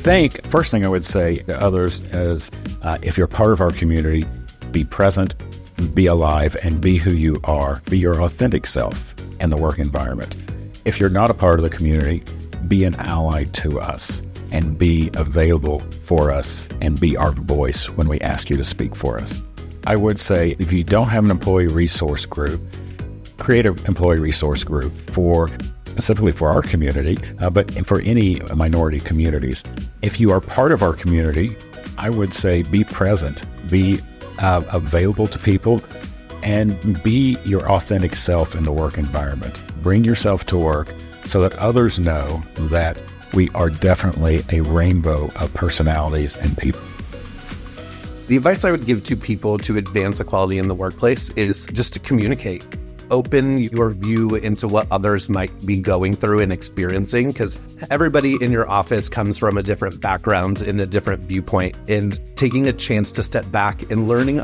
think first thing I would say to others is if you're part of our community, be present, be alive, and be who you are. Be your authentic self in the work environment. If you're not a part of the community, be an ally to us and be available for us and be our voice when we ask you to speak for us. I would say if you don't have an employee resource group, create an employee resource group specifically for our community, but for any minority communities. If you are part of our community, I would say be present, be available to people, and be your authentic self in the work environment. Bring yourself to work so that others know that we are definitely a rainbow of personalities and people. The advice I would give to people to advance equality in the workplace is just to communicate. Open your view into what others might be going through and experiencing, because everybody in your office comes from a different background and a different viewpoint, and taking a chance to step back and learning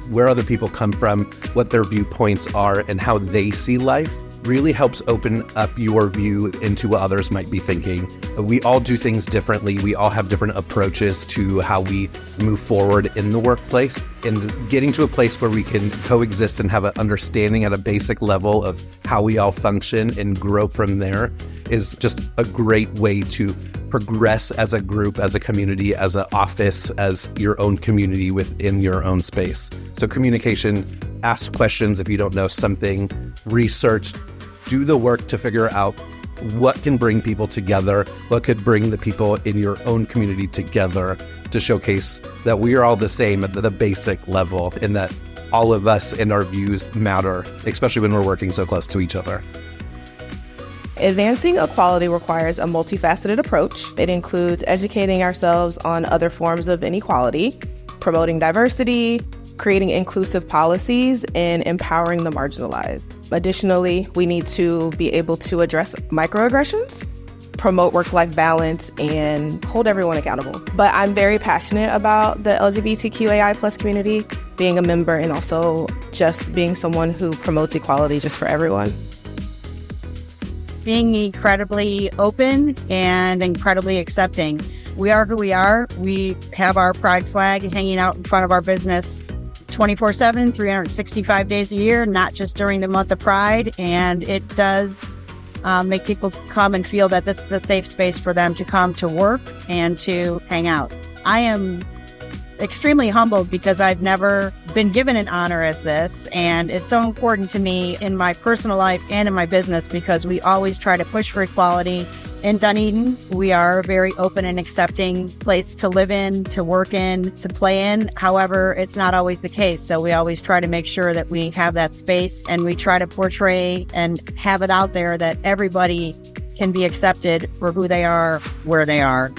where other people come from, what their viewpoints are, and how they see life really helps open up your view into what others might be thinking. We all do things differently. We all have different approaches to how we move forward in the workplace, and getting to a place where we can coexist and have an understanding at a basic level of how we all function and grow from there is just a great way to progress as a group, as a community, as an office, as your own community within your own space. So communication, ask questions if you don't know something, research, do the work to figure out what can bring people together, what could bring the people in your own community together to showcase that we are all the same at the basic level and that all of us and our views matter, especially when we're working so close to each other. Advancing equality requires a multifaceted approach. It includes educating ourselves on other forms of inequality, promoting diversity, creating inclusive policies, and empowering the marginalized. Additionally, we need to be able to address microaggressions, promote work-life balance, and hold everyone accountable. But I'm very passionate about the LGBTQAI+ community, being a member, and also just being someone who promotes equality just for everyone. Being incredibly open and incredibly accepting. We are who we are. We have our pride flag hanging out in front of our business 24/7, 365 days a year, not just during the month of Pride. And it does make people come and feel that this is a safe space for them to come to work and to hang out. I am extremely humbled because I've never been given an honor as this, and it's so important to me in my personal life and in my business because we always try to push for equality. In Dunedin, we are a very open and accepting place to live in, to work in, to play in. However, it's not always the case. So we always try to make sure that we have that space, and we try to portray and have it out there that everybody can be accepted for who they are, where they are.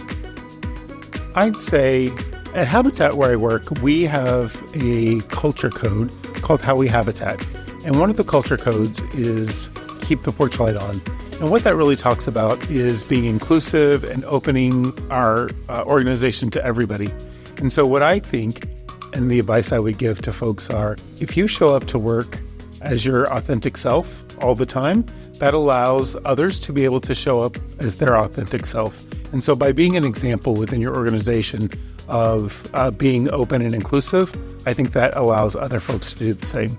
I'd say at Habitat, where I work, we have a culture code called How We Habitat. And one of the culture codes is keep the porch light on. And what that really talks about is being inclusive and opening our organization to everybody. And so what I think, and the advice I would give to folks are, if you show up to work as your authentic self all the time, that allows others to be able to show up as their authentic self. And so by being an example within your organization of being open and inclusive, I think that allows other folks to do the same.